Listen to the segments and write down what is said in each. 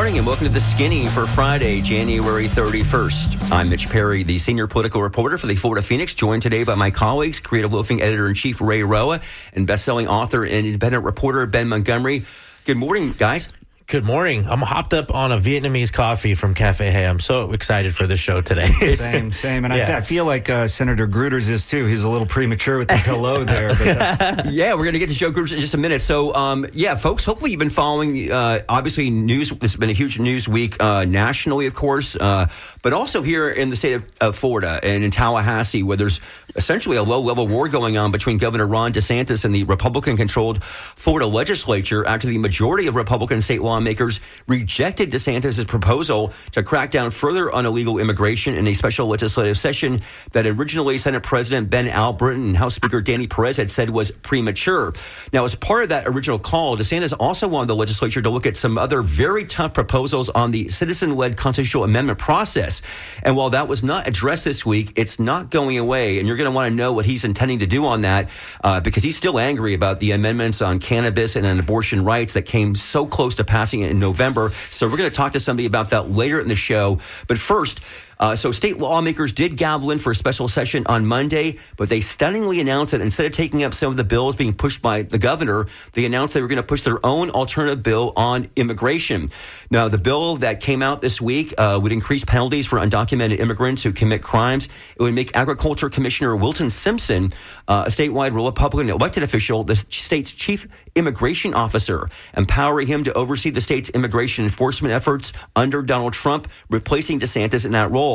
morning and welcome to The Skinny for Friday, January 31st. I'm Mitch Perry, the senior political reporter for the Florida Phoenix, joined today by my colleagues, creative loafing editor-in-chief Ray Roa and best-selling author and independent reporter Ben Montgomery. Good morning, guys. Good morning. I'm hopped up on a Vietnamese coffee from Cafe Hey. I'm so excited for the show today. Same. And I feel like Senator Gruters is too. He's a little premature with his hello there. But yeah, we're going to get to Joe Gruters in just a minute. So, folks, hopefully you've been following, obviously, news. This has been a huge news week nationally, of course, but also here in the state of Florida and in Tallahassee, where there's essentially a low-level war going on between Governor Ron DeSantis and the Republican-controlled Florida legislature after the majority of Republican state lawmakers rejected DeSantis' proposal to crack down further on illegal immigration in a special legislative session that originally Senate President Ben Albritton and House Speaker Danny Perez had said was premature. Now, as part of that original call, DeSantis also wanted the legislature to look at some other very tough proposals on the citizen-led constitutional amendment process. And while that was not addressed this week, it's not going away. And you're going to want to know what he's intending to do on that because he's still angry about the amendments on cannabis and on abortion rights that came so close to passing in November. So we're going to talk to somebody about that later in the show. But first, so state lawmakers did gavel in for a special session on Monday, but they stunningly announced that instead of taking up some of the bills being pushed by the governor, they announced they were going to push their own alternative bill on immigration. Now, the bill that came out this week would increase penalties for undocumented immigrants who commit crimes. It would make Agriculture Commissioner Wilton Simpson, a statewide Republican elected official, the state's chief immigration officer, empowering him to oversee the state's immigration enforcement efforts under Donald Trump, replacing DeSantis in that role.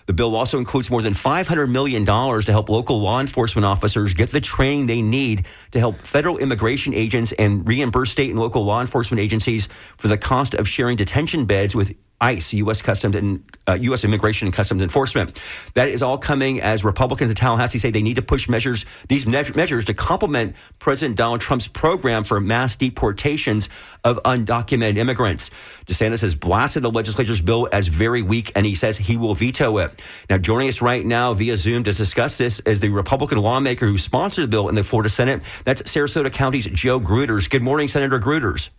The bill also includes more than $500 million to help local law enforcement officers get the training they need to help federal immigration agents and reimburse state and local law enforcement agencies for the cost of sharing detention beds with ICE, U.S. Customs and U.S. Immigration and Customs Enforcement. That is all coming as Republicans in Tallahassee say they need to push these measures to complement President Donald Trump's program for mass deportations of undocumented immigrants. DeSantis has blasted the legislature's bill as very weak, and he says he will veto it. Now, joining us right now via Zoom to discuss this is the Republican lawmaker who sponsored the bill in the Florida Senate. That's Sarasota County's Joe Gruters. Good morning, Senator Gruters.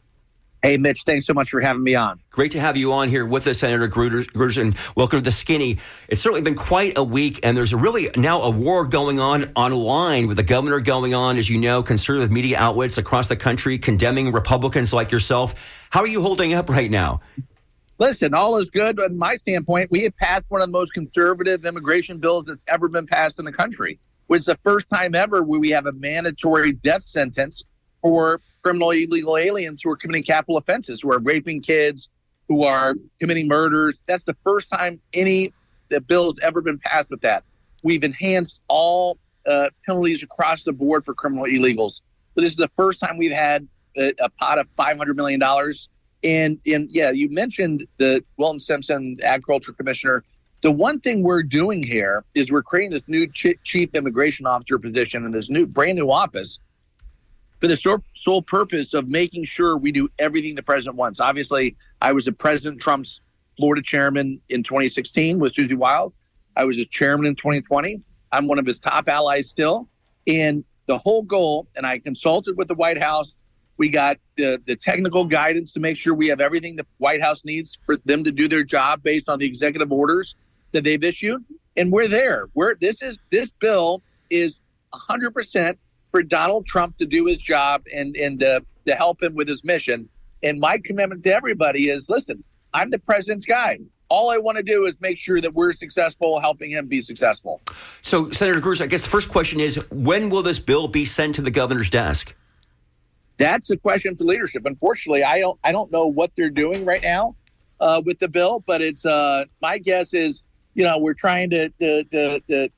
Hey, Mitch, thanks so much for having me on. Great to have you on here with us, Senator Gruters, and welcome to The Skinny. It's certainly been quite a week, and there's really now a war going on online with the governor going on, as you know, conservative media outlets across the country condemning Republicans like yourself. How are you holding up right now? Listen, all is good. From my standpoint, we have passed one of the most conservative immigration bills that's ever been passed in the country. It's the first time ever where we have a mandatory death sentence for criminal illegal aliens who are committing capital offenses, who are raping kids, who are committing murders. That's the first time the bill has ever been passed with that. We've enhanced all penalties across the board for criminal illegals. So this is the first time we've had a pot of $500 million. And you mentioned the Wilton Simpson, Agriculture Commissioner. The one thing we're doing here is we're creating this new chief immigration officer position in this brand new office for the sole purpose of making sure we do everything the president wants. Obviously, I was the President Trump's Florida chairman in 2016 with Susie Wild. I was his chairman in 2020. I'm one of his top allies still. And the whole goal, and I consulted with the White House, we got the technical guidance to make sure we have everything the White House needs for them to do their job based on the executive orders that they've issued. And we're there. This bill is 100% for Donald Trump to do his job and to help him with his mission. And my commitment to everybody is, listen, I'm the president's guy. All I want to do is make sure that we're successful helping him be successful. So, Senator Gruters, I guess the first question is, when will this bill be sent to the governor's desk? That's a question for leadership. Unfortunately, I don't know what they're doing right now with the bill, but it's my guess is, we're trying to the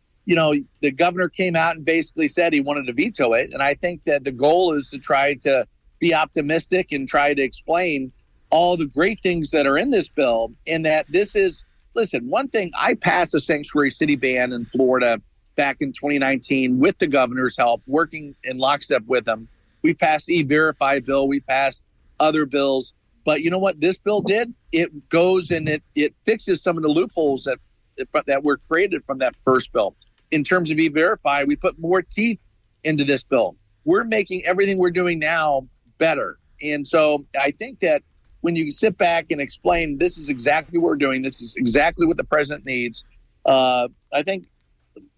governor came out and basically said he wanted to veto it. And I think that the goal is to try to be optimistic and try to explain all the great things that are in this bill. And that this is, listen, one thing, I passed a sanctuary city ban in Florida back in 2019 with the governor's help, working in lockstep with him. We passed the E-Verify bill. We passed other bills. But you know what this bill did? It goes and it fixes some of the loopholes that were created from that first bill. In terms of E-Verify, we put more teeth into this bill. We're making everything we're doing now better. And so I think that when you sit back and explain, this is exactly what we're doing, this is exactly what the president needs, I think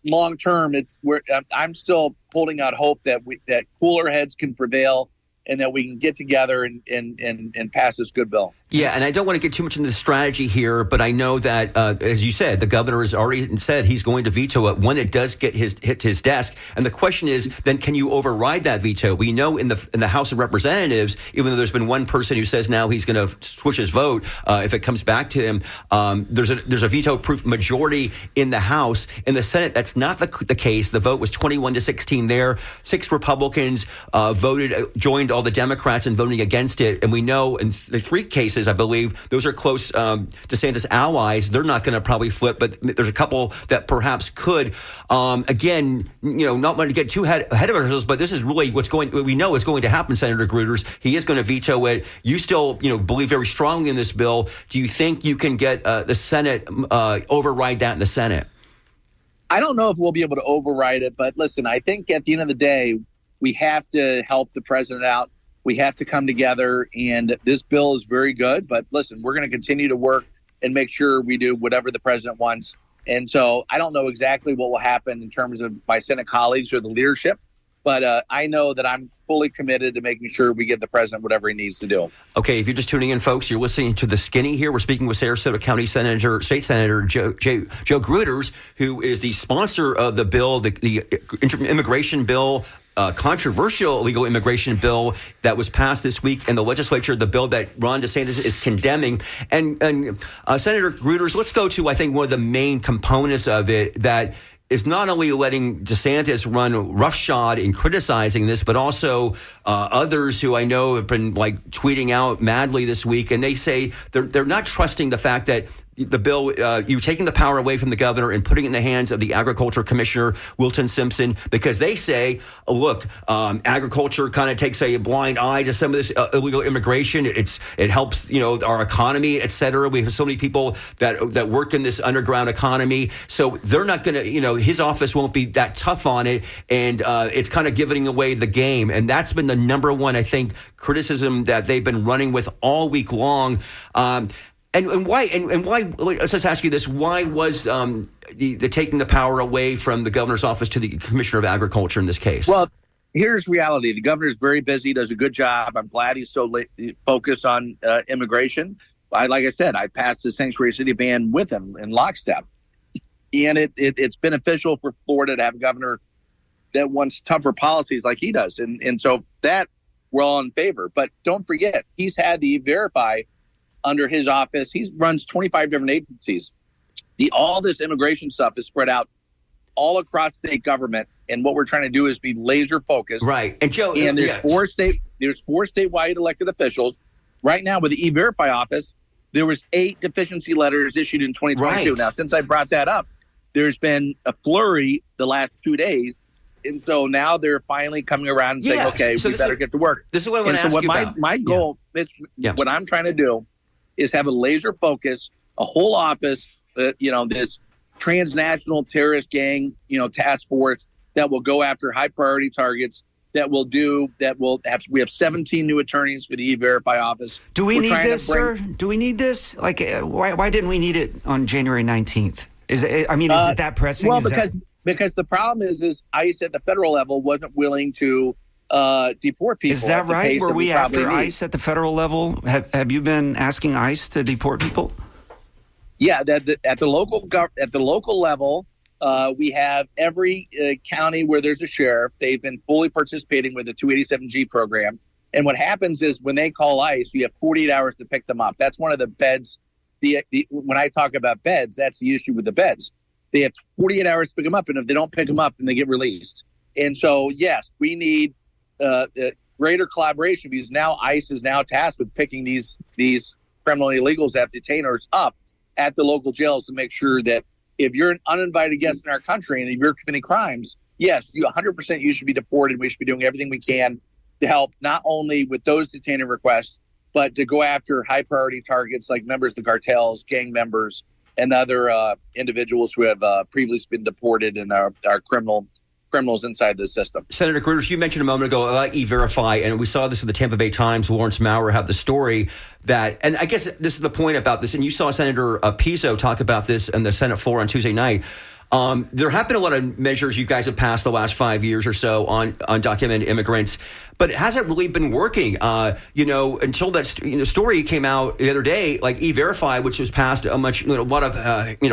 long term, I'm still holding out hope that that cooler heads can prevail and that we can get together and pass this good bill. Yeah, and I don't want to get too much into the strategy here, but I know that, as you said, the governor has already said he's going to veto it when it does hit his desk. And the question is, then can you override that veto? We know in the House of Representatives, even though there's been one person who says now he's going to switch his vote if it comes back to him, there's a veto-proof majority in the House. In the Senate, that's not the case. The vote was 21-16 there. 6 Republicans joined all the Democrats in voting against it. And we know in the 3 cases, I believe, those are close DeSantis allies. They're not going to probably flip, but there's a couple that perhaps could. Again, not want to get too ahead of ourselves, but this is really we know is going to happen, Senator Gruters. He is going to veto it. You still, believe very strongly in this bill. Do you think you can get the Senate override that in the Senate? I don't know if we'll be able to override it, but listen, I think at the end of the day, we have to help the president out. We have to come together, and this bill is very good. But listen, we're going to continue to work and make sure we do whatever the president wants. And so I don't know exactly what will happen in terms of my Senate colleagues or the leadership, but I know that I'm fully committed to making sure we give the president whatever he needs to do. Okay, if you're just tuning in, folks, you're listening to The Skinny here. We're speaking with Sarasota County State Senator Joe Gruters, who is the sponsor of the bill, the immigration bill, controversial illegal immigration bill that was passed this week in the legislature, the bill that Ron DeSantis is condemning. And Senator Gruters, let's go to, I think, one of the main components of it that is not only letting DeSantis run roughshod in criticizing this, but also others who I know have been tweeting out madly this week, and they say they're not trusting the fact that the bill, you're taking the power away from the governor and putting it in the hands of the agriculture commissioner, Wilton Simpson, because they say, look, agriculture kind of takes a blind eye to some of this illegal immigration. It helps, our economy, et cetera. We have so many people that work in this underground economy. So they're not going to, his office won't be that tough on it. And it's kind of giving away the game. And that's been the number one, I think, criticism that they've been running with all week long. And why? Let's just ask you this: why was the taking the power away from the governor's office to the commissioner of agriculture in this case? Well, here's reality: the governor's very busy, does a good job. I'm glad he's so focused on immigration. Like I said, I passed the sanctuary city ban with him in lockstep, and it's beneficial for Florida to have a governor that wants tougher policies like he does, and so that we're all in favor. But don't forget, he's had the E-Verify under his office. He runs 25 different agencies. All this immigration stuff is spread out all across state government, and what we're trying to do is be laser focused. Right. And Joe, and there's four statewide elected officials. Right now with the E-Verify office, there was 8 deficiency letters issued in 2022. Right. Now, since I brought that up, there's been a flurry the last 2 days. And so now they're finally coming around and saying, okay, we better get to work. This is what I want to ask you about. My goal is, what I'm trying to do is have a laser focus, a whole office, this transnational terrorist gang, task force that will go after high priority targets. We have 17 new attorneys for the E-Verify office. Do we need this, sir? Do we need this? Why didn't we need it on January 19th? Is it that pressing? Well, because the problem is ICE at the federal level wasn't willing to deport people. Is that right? Were we after ICE at the federal level? Have you been asking ICE to deport people? Yeah, at the local level, we have every county where there's a sheriff. They've been fully participating with the 287G program. And what happens is when they call ICE, you have 48 hours to pick them up. That's one of the beds. When I talk about beds, that's the issue with the beds. They have 48 hours to pick them up, and if they don't pick them up, then they get released. And so, yes, we need greater collaboration because now ICE is now tasked with picking these criminal illegals that have detainers up at the local jails to make sure that if you're an uninvited guest in our country and if you're committing crimes, yes, 100% you should be deported. We should be doing everything we can to help not only with those detainee requests, but to go after high priority targets like members of the cartels, gang members, and other individuals who have previously been deported in our criminal criminals inside the system. Senator Gruters, you mentioned a moment ago about E-Verify, and we saw this with the Tampa Bay Times. Lawrence Maurer had the story that, and I guess this is the point about this, and you saw Senator Pizzo talk about this on the Senate floor on Tuesday night. There have been a lot of measures you guys have passed the last 5 years or so on undocumented immigrants, but it hasn't really been working. Until that story came out the other day, like E-Verify, which was passed a lot of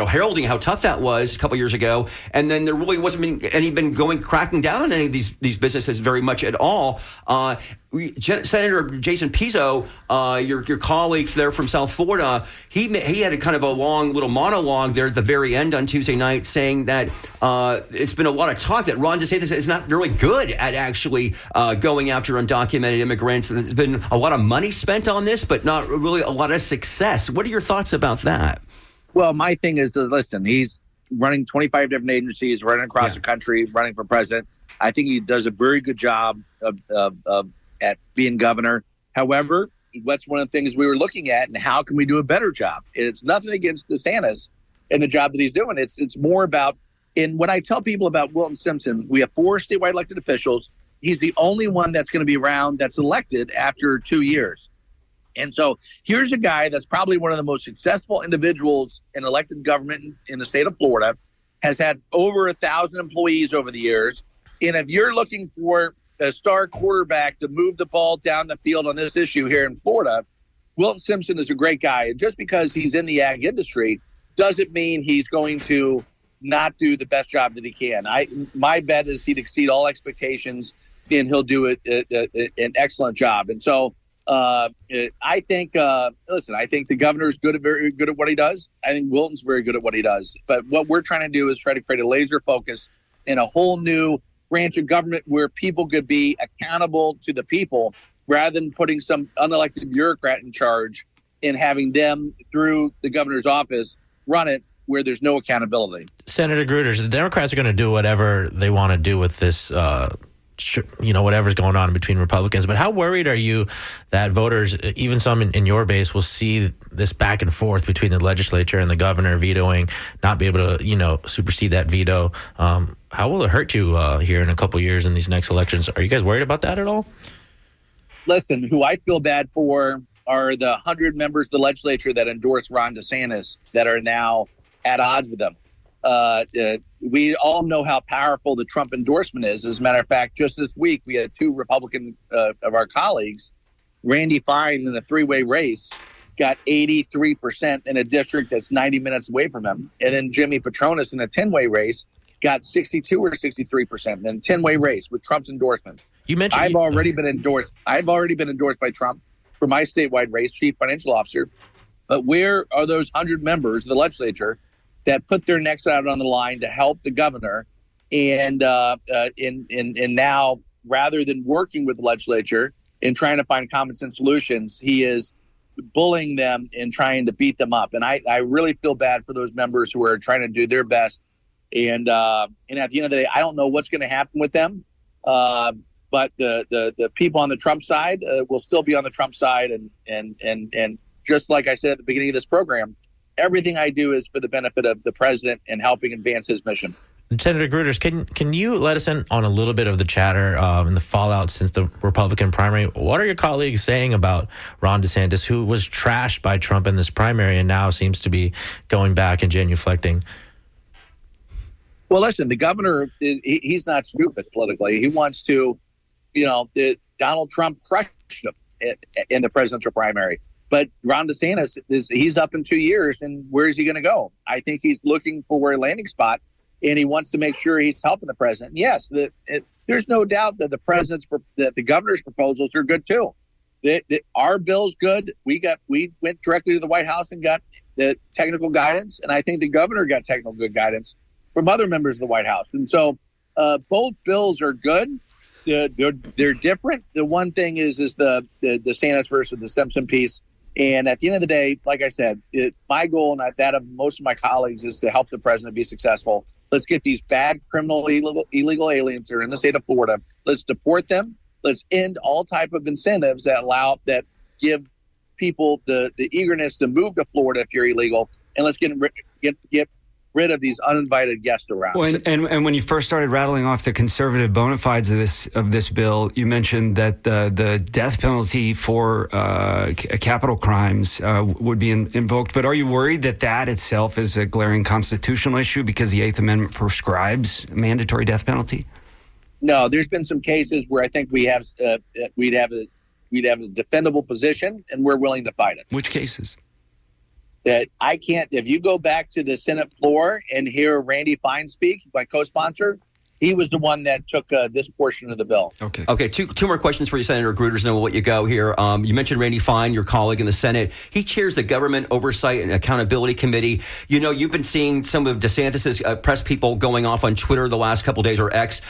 heralding how tough that was a couple years ago, and then there really wasn't cracking down on any of these businesses very much at all. Senator Jason Pizzo, your colleague there from South Florida, he had a kind of a long little monologue there at the very end on Tuesday night saying that it's been a lot of talk that Ron DeSantis is not really good at actually going after undocumented immigrants. And there's been a lot of money spent on this, but not really a lot of success. What are your thoughts about that? Well, my thing is, listen, he's running 25 different agencies, running across the country, running for president. I think he does a very good job of at being governor. However, that's one of the things we were looking at, and how can we do a better job? It's nothing against DeSantis and the job that he's doing. It's more about, and when I tell people about Wilton Simpson, we have 4 statewide elected officials. He's the only one that's going to be around that's elected after 2 years. And so here's a guy that's probably one of the most successful individuals in elected government in the state of Florida, has had over 1,000 employees over the years. And if you're looking for a star quarterback to move the ball down the field on this issue here in Florida, Wilton Simpson is a great guy. And just because he's in the ag industry doesn't mean he's going to not do the best job that he can. My bet is he'd exceed all expectations, and he'll do an excellent job. And so I think the governor's very good at what he does. I think Wilton's very good at what he does. But what we're trying to do is try to create a laser focus in a whole new branch of government where people could be accountable to the people, rather than putting some unelected bureaucrat in charge and having them, through the governor's office, run it where there's no accountability. Senator Gruters, the Democrats are going to do whatever they want to do with this, whatever's going on between Republicans. But how worried are you that voters, even some in your base, will see this back and forth between the legislature and the governor vetoing, not be able to, supersede that veto? How will it hurt you here in a couple years in these next elections? Are you guys worried about that at all? Listen, who I feel bad for are the 100 members of the legislature that endorsed Ron DeSantis that are now at odds with them. We all know how powerful the Trump endorsement is. As a matter of fact, just this week, we had 2 Republican of our colleagues, Randy Fine in a 3-way race, got 83% in a district that's 90 minutes away from him. And then Jimmy Petronas in a 10-way race got 62 or 63% in a 10-way race with Trump's endorsement. You mentioned I've already been endorsed by Trump for my statewide race, chief financial officer. But where are those 100 members of the legislature that put their necks out on the line to help the governor? And now, rather than working with the legislature and trying to find common sense solutions, he is bullying them and trying to beat them up. And I really feel bad for those members who are trying to do their best. And at the end of the day, I don't know what's going to happen with them. But the people on the Trump side will still be on the Trump side. And just like I said at the beginning of this program, everything I do is for the benefit of the president and helping advance his mission. Senator Gruters, can you let us in on a little bit of the chatter and the fallout since the Republican primary? What are your colleagues saying about Ron DeSantis, who was trashed by Trump in this primary and now seems to be going back and genuflecting? Well, listen, the governor, he's not stupid politically. He wants to, Donald Trump crushed him in the presidential primary. But Ron DeSantis, he's up in 2 years, and where is he going to go? I think he's looking for a landing spot, and he wants to make sure he's helping the president. And yes, there's no doubt that the governor's proposals are good too. Our bill's good. We went directly to the White House and got the technical guidance, and I think the governor got technical good guidance from other members of the White House. And so both bills are good. They're different. The one thing is the DeSantis versus the Simpson piece. And at the end of the day, like I said, my goal and that of most of my colleagues is to help the president be successful. Let's get these bad criminal illegal aliens that are in the state of Florida. Let's deport them. Let's end all type of incentives that give people the eagerness to move to Florida if you're illegal. And let's get rid of these uninvited guests around. Well, and when you first started rattling off the conservative bona fides of this bill, you mentioned that the death penalty for capital crimes would be invoked. But are you worried that itself is a glaring constitutional issue because the Eighth Amendment prescribes a mandatory death penalty? No, there's been some cases where I think we'd have a defendable position, and we're willing to fight it. Which cases? That I can't. If you go back to the Senate floor and hear Randy Fine speak, my co-sponsor, he was the one that took this portion of the bill. Okay. Two more questions for you, Senator Gruters, and then we'll let you go here. You mentioned Randy Fine, your colleague in the Senate. He chairs the Government Oversight and Accountability Committee. You know, you've been seeing some of DeSantis's press people going off on Twitter the last couple of days, or X.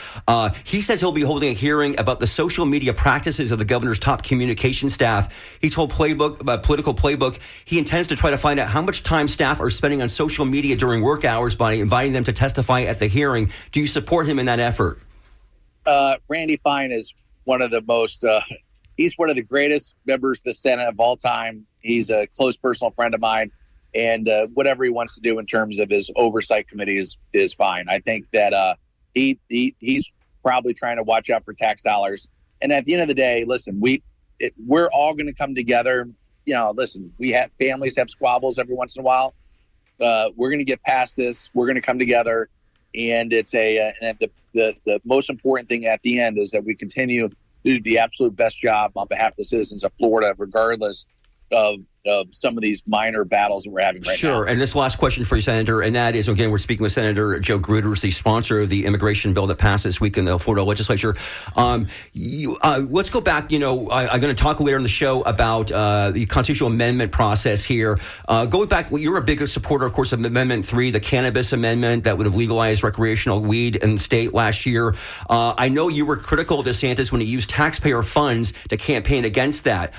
He says he'll be holding a hearing about the social media practices of the governor's top communication staff. He told Political Playbook he intends to try to find out how much time staff are spending on social media during work hours by inviting them to testify at the hearing. Do you support him in that effort? Randy Fine is one of the most, he's one of the greatest members of the Senate of all time. He's a close personal friend of mine, and whatever he wants to do in terms of his oversight committee is fine. I think that he's probably trying to watch out for tax dollars. And at the end of the day, listen, we're all going to come together. You know, listen, families have squabbles every once in a while. We're going to get past this. We're going to come together. And it's and the most important thing at the end is that we continue to do the absolute best job on behalf of the citizens of Florida, regardless of some of these minor battles that we're having right now. Sure. And this last question for you, Senator, and that is, again, we're speaking with Senator Joe Gruters, the sponsor of the immigration bill that passed this week in the Florida legislature. Let's go back. You know, I'm going to talk later in the show about the constitutional amendment process here. Going back, you're a big supporter, of course, of Amendment 3, the cannabis amendment that would have legalized recreational weed in the state last year. I know you were critical of DeSantis when he used taxpayer funds to campaign against that.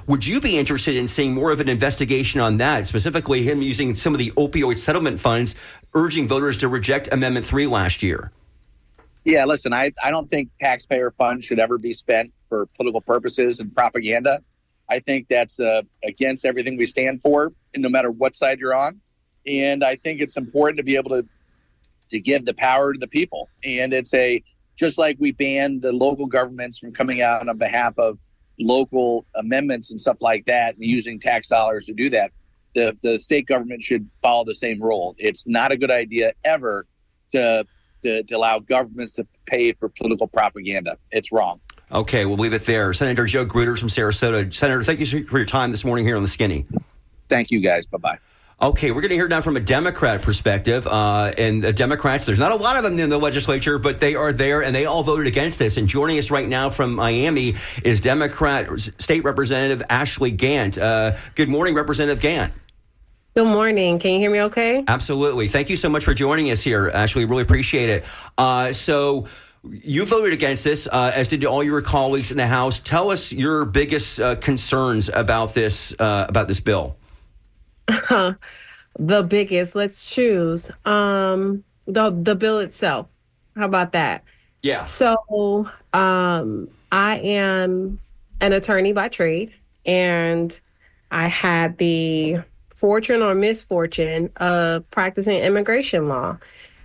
Would you be interested in seeing more of an investigation on that, specifically him using some of the opioid settlement funds, urging voters to reject Amendment 3 last year? Yeah, listen, I don't think taxpayer funds should ever be spent for political purposes and propaganda. I think that's against everything we stand for, and no matter what side you're on. And I think it's important to be able to give the power to the people. And it's just like we banned the local governments from coming out on behalf of local amendments and stuff like that and using tax dollars to do that. The state government should follow the same rule. It's not a good idea ever to allow governments to pay for political propaganda. It's wrong. Okay, we'll leave it there. Senator Joe Gruters from Sarasota. Senator, thank you for your time this morning here on The Skinny. Thank you, guys. Bye-bye. Okay, we're going to hear now from a Democrat perspective. And the Democrats, there's not a lot of them in the legislature, but they are there, and they all voted against this. And joining us right now from Miami is Democrat State Representative Ashley Gant. Good morning, Representative Gant. Good morning. Can you hear me okay? Absolutely. Thank you so much for joining us here, Ashley. Really appreciate it. So you voted against this, as did all your colleagues in the House. Tell us your biggest concerns about this bill. The biggest. Let's choose. The bill itself. How about that? Yeah. So I am an attorney by trade, and I had the fortune or misfortune of practicing immigration law.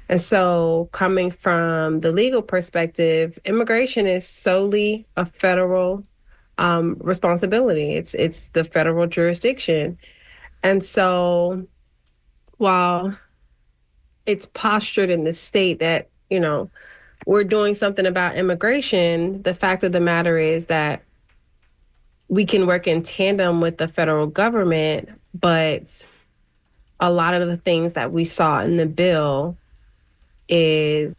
And so coming from the legal perspective, immigration is solely a federal responsibility. It's the federal jurisdiction. And so while it's postured in the state that, you know, we're doing something about immigration, the fact of the matter is that we can work in tandem with the federal government, but a lot of the things that we saw in the bill is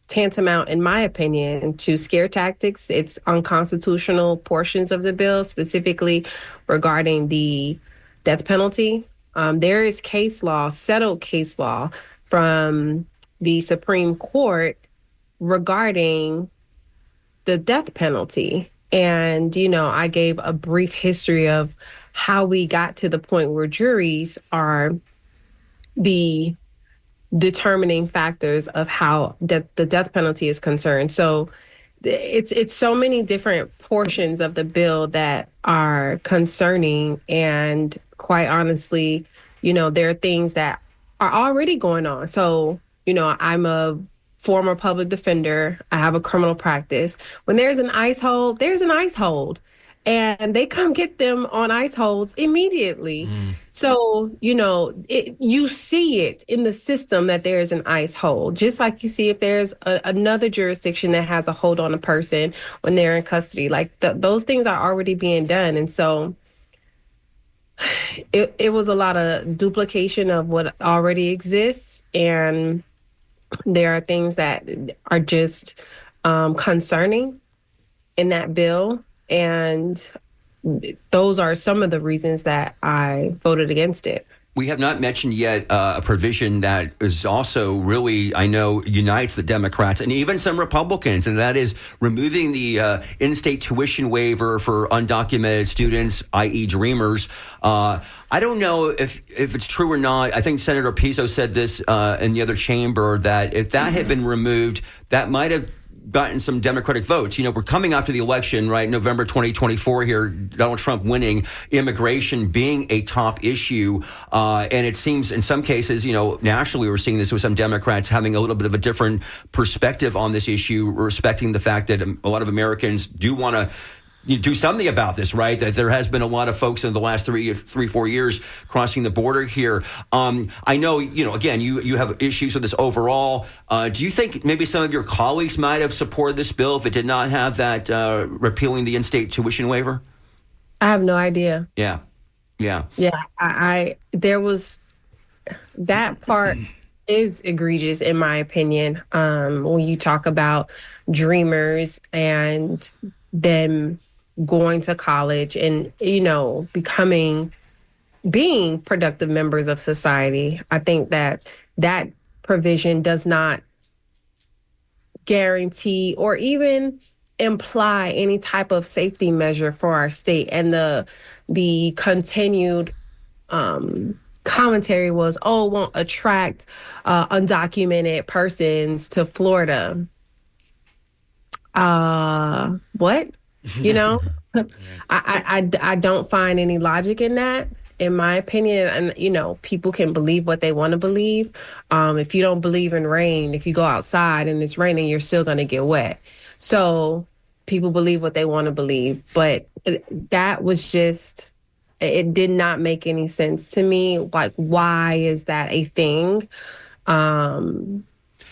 tantamount, in my opinion, to scare tactics. It's unconstitutional portions of the bill, specifically regarding the death penalty. There is case law, settled case law from the Supreme Court regarding the death penalty. And, you know, I gave a brief history of how we got to the point where juries are the determining factors of how the death penalty is concerned. So it's so many different portions of the bill that are concerning. And quite honestly, you know, there are things that are already going on. So, I'm a former public defender. I have a criminal practice. When there's an ICE hold, there's an ICE hold. And they come get them on ICE holds immediately. So, you see it in the system that there's an ICE hold, just like you see if there's another jurisdiction that has a hold on a person when they're in custody. Like those things are already being done. And so it was a lot of duplication of what already exists. And there are things that are just concerning in that bill. And those are some of the reasons that I voted against it. We have not mentioned yet a provision that is also really, I know, unites the Democrats and even some Republicans, and that is removing the in-state tuition waiver for undocumented students, i.e. Dreamers. I don't know if it's true or not. I think Senator Pizzo said this in the other chamber, that if that had been removed, that might have gotten some Democratic votes. We're coming after the election, right? November 2024 here, Donald Trump winning, immigration being a top issue. And it seems in some cases, nationally, we're seeing this with some Democrats having a little bit of a different perspective on this issue, respecting the fact that a lot of Americans do want to do something about this, right? That there has been a lot of folks in the last 4 years crossing the border here. I know, again, you have issues with this overall. Do you think maybe some of your colleagues might have supported this bill if it did not have that repealing the in-state tuition waiver? I have no idea. Yeah. There was that part is egregious in my opinion. When you talk about Dreamers and them going to college and, being productive members of society. I think that provision does not guarantee or even imply any type of safety measure for our state. And the continued commentary was, won't attract undocumented persons to Florida. What? I don't find any logic in that, in my opinion. And, people can believe what they want to believe. If you don't believe in rain, if you go outside and it's raining, you're still going to get wet. So people believe what they want to believe. But that was just, it did not make any sense to me. Like, why is that a thing?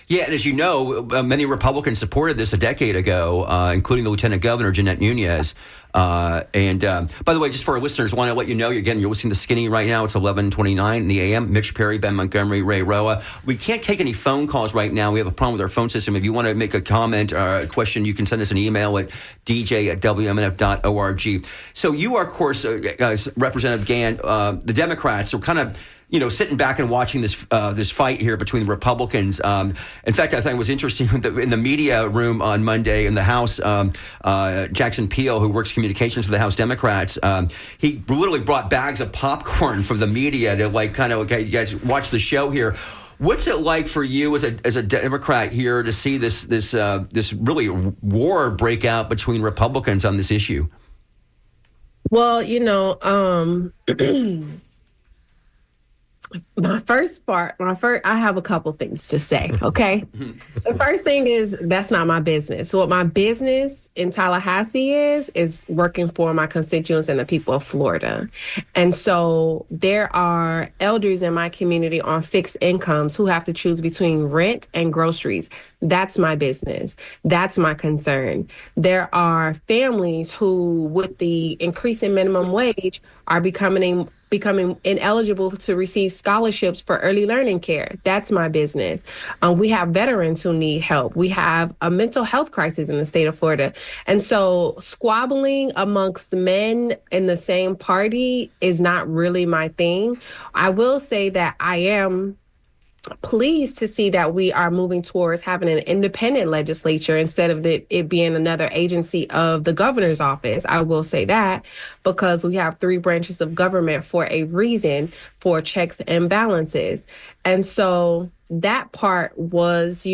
Yeah, and as you know, many Republicans supported this a decade ago, including the Lieutenant Governor, Jeanette Nunez. And by the way, just for our listeners, I want to let you know, again, you're listening to Skinny right now. It's 11:29 in the AM. Mitch Perry, Ben Montgomery, Ray Roa. We can't take any phone calls right now. We have a problem with our phone system. If you want to make a comment or a question, you can send us an email at dj@wmnf.org. So you are, of course, Representative Gant, the Democrats are kind of sitting back and watching this fight here between the Republicans. In fact, I thought it was interesting in the media room on Monday in the House, Jackson Peel, who works communications for the House Democrats, he literally brought bags of popcorn for the media to okay, you guys watch the show here. What's it like for you as a Democrat here to see this really war break out between Republicans on this issue? Well, I have a couple things to say, okay? The first thing is that's not my business. So what my business in Tallahassee is working for my constituents and the people of Florida. And so there are elders in my community on fixed incomes who have to choose between rent and groceries. That's my business. That's my concern. There are families who, with the increase in minimum wage, are becoming ineligible to receive scholarships for early learning care. That's my business. We have veterans who need help. We have a mental health crisis in the state of Florida. And so squabbling amongst men in the same party is not really my thing. I will say that I am pleased to see that we are moving towards having an independent legislature instead of it being another agency of the governor's office. I will say that because we have three branches of government for a reason, for checks and balances. And so that part was,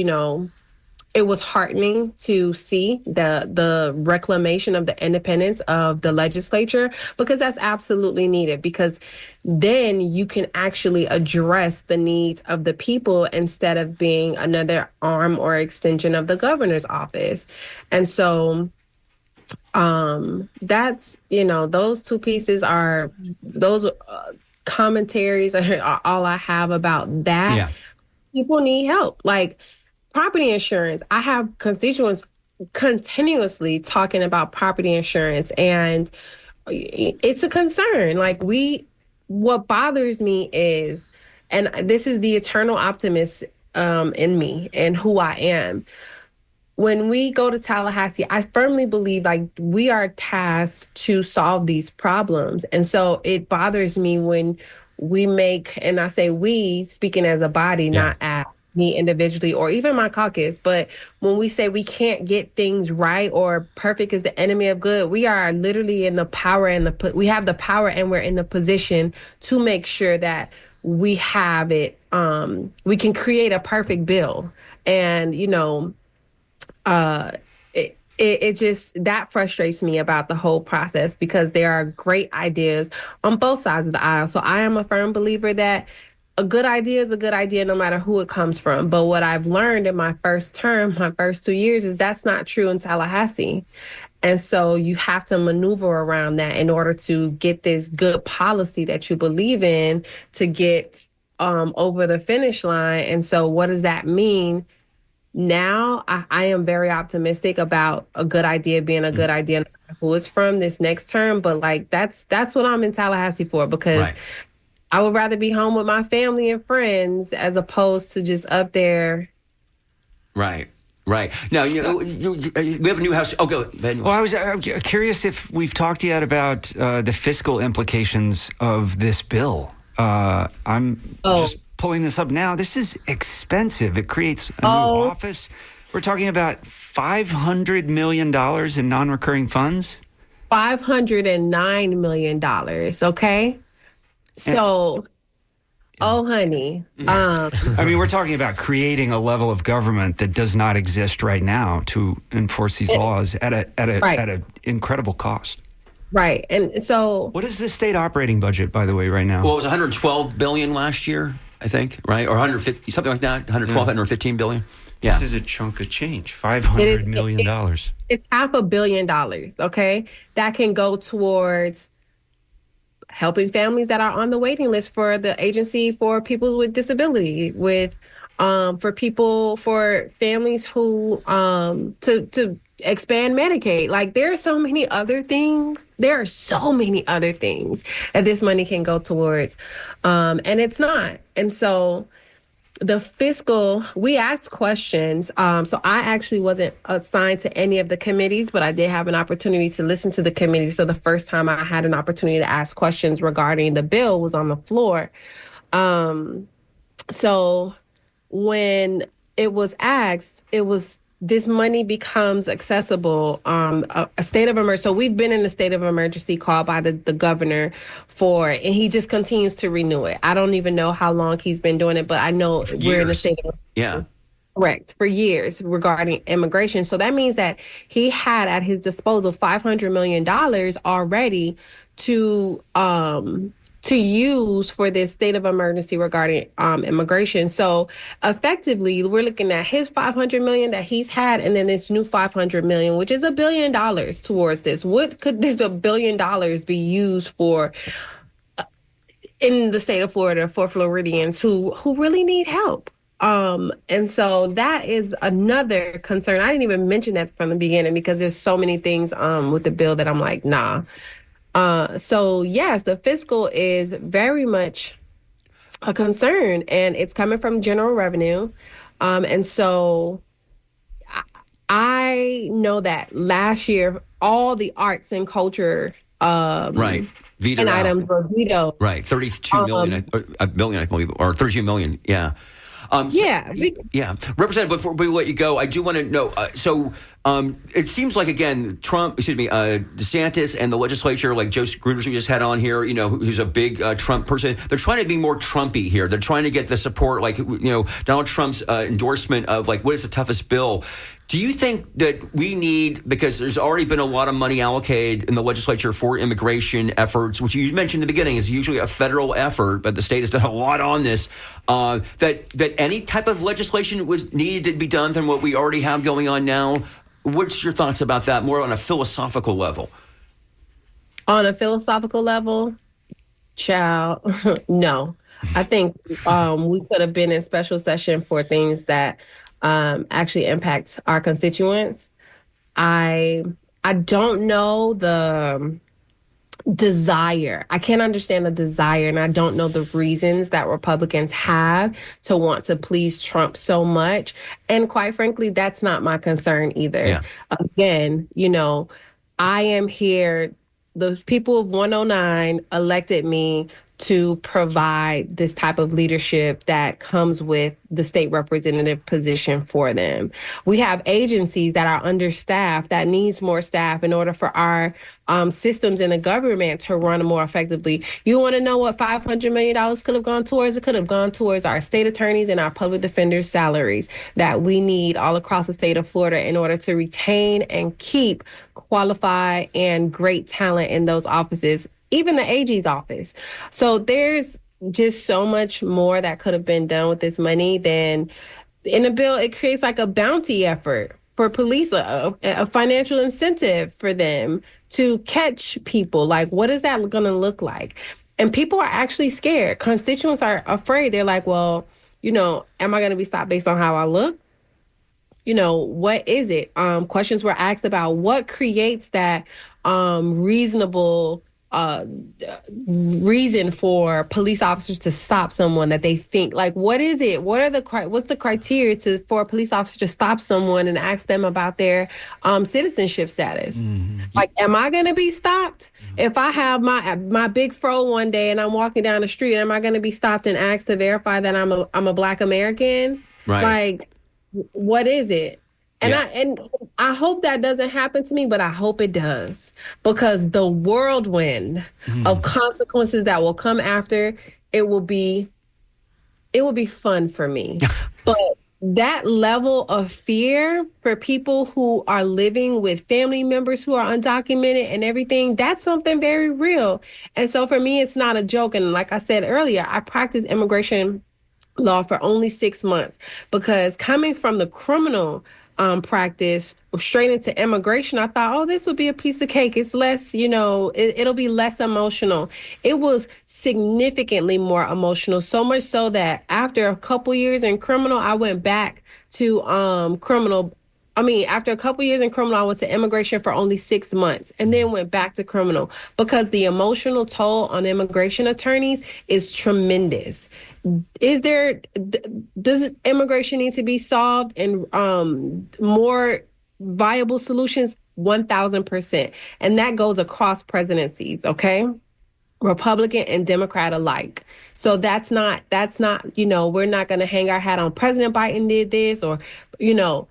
it was heartening to see the reclamation of the independence of the legislature, because that's absolutely needed, because then you can actually address the needs of the people instead of being another arm or extension of the governor's office. And so that's, those two pieces are those commentaries are all I have about that. Yeah. People need help. Like property insurance. I have constituents continuously talking about property insurance, and it's a concern. Like what bothers me is, and this is the eternal optimist in me and who I am. When we go to Tallahassee, I firmly believe like we are tasked to solve these problems. And so it bothers me when we make, and I say we, speaking as a body, not as me individually or even my caucus, but when we say we can't get things right or perfect is the enemy of good, we are literally in the power and we have the power and we're in the position to make sure that we have it. We can create a perfect bill. And, it just, that frustrates me about the whole process, because there are great ideas on both sides of the aisle. So I am a firm believer that a good idea is a good idea no matter who it comes from. But what I've learned in my first term, my first 2 years, is that's not true in Tallahassee. And so you have to maneuver around that in order to get this good policy that you believe in to get over the finish line. And so what does that mean? Now, I am very optimistic about a good idea being a good idea, no matter who it's from this next term. But like that's what I'm in Tallahassee for, because I would rather be home with my family and friends as opposed to just up there. Right. Now, we have a new house. Oh, go ahead. Well, I was curious if we've talked yet about the fiscal implications of this bill. I'm just pulling this up now. This is expensive. It creates a new office. We're talking about $500 million in non-recurring funds. $509 million. Okay. So, honey. I mean, we're talking about creating a level of government that does not exist right now to enforce these laws at an incredible cost. Right. And so, what is the state operating budget, by the way, right now? Well, it was $112 billion last year, I think, right? Or 150, something like that. 115 billion. Yeah. This is a chunk of change. $500 million. It's $500 million. Okay. That can go towards helping families that are on the waiting list for the agency for people with disability, for families who to expand Medicaid. Like there are so many other things. There are so many other things that this money can go towards, and it's not. And so the fiscal, we asked questions. So I actually wasn't assigned to any of the committees, but I did have an opportunity to listen to the committee. So the first time I had an opportunity to ask questions regarding the bill was on the floor. So when it was asked, this money becomes accessible, a state of emergency. So we've been in a state of emergency called by the governor and he just continues to renew it. I don't even know how long he's been doing it, but I know we're in a state of emergency. Correct, for years regarding immigration. So that means that he had at his disposal $500 million already to use for this state of emergency regarding immigration. So effectively, we're looking at his $500 million that he's had, and then this new $500 million, which is $1 billion towards this. What could this $1 billion be used for in the state of Florida for Floridians who really need help? And so that is another concern. I didn't even mention that from the beginning because there's so many things with the bill that I'm like, nah. So yes, the fiscal is very much a concern, and it's coming from general revenue. And so I know that last year, all the arts and culture vetoed items were vetoed. Right, 32 million, a billion, I believe, or 32 million. Yeah. Representative, before we let you go, I do want to know. So It seems like, again, DeSantis and the legislature, like Joe Gruters, we just had on here, who's a big Trump person, they're trying to be more Trumpy here. They're trying to get the support, like, Donald Trump's endorsement of, like, what is the toughest bill. Do you think that we need, because there's already been a lot of money allocated in the legislature for immigration efforts, which you mentioned in the beginning is usually a federal effort, but the state has done a lot on this, that any type of legislation was needed to be done than what we already have going on now? What's your thoughts about that, more on a philosophical level? On a philosophical level, child, no. I think we could have been in special session for things that actually impact our constituents. I don't know the desire. I can't understand the desire, and I don't know the reasons that Republicans have to want to please Trump so much. And quite frankly, that's not my concern either. Yeah. Again, I am here. Those people of 109 elected me to provide this type of leadership that comes with the state representative position for them. We have agencies that are understaffed, that needs more staff in order for our systems in the government to run more effectively. You want to know what $500 million could have gone towards? It could have gone towards our state attorneys and our public defenders' salaries that we need all across the state of Florida in order to retain and keep qualified and great talent in those offices, even the AG's office. So there's just so much more that could have been done with this money than in a bill. It creates like a bounty effort for police, a financial incentive for them to catch people. Like, what is that going to look like? And people are actually scared. Constituents are afraid. They're like, well, am I going to be stopped based on how I look? What is it? Questions were asked about what creates that reasonable reason for police officers to stop someone that they think, like, what is it? What's the criteria for a police officer to stop someone and ask them about their citizenship status? Mm-hmm. Like, am I going to be stopped? Mm-hmm. If I have my big fro one day and I'm walking down the street, am I going to be stopped and asked to verify that I'm a Black American? Right. Like, what is it? And I hope that doesn't happen to me, but I hope it does, because the whirlwind of consequences that will come after it will be fun for me. But that level of fear for people who are living with family members who are undocumented and everything, that's something very real. And so for me, it's not a joke. And like I said earlier, I practiced immigration law for only 6 months, because coming from the criminal practice straight into immigration, I thought, oh, this would be a piece of cake. It's less, it'll be less emotional. It was significantly more emotional, so much so that after a couple years in criminal, I went back to after a couple years in criminal, I went to immigration for only 6 months and then went back to criminal, because the emotional toll on immigration attorneys is tremendous. Does immigration need to be solved and more viable solutions? 1,000%. And that goes across presidencies, okay? Republican and Democrat alike. So that's not, we're not going to hang our hat on President Biden did this or, no,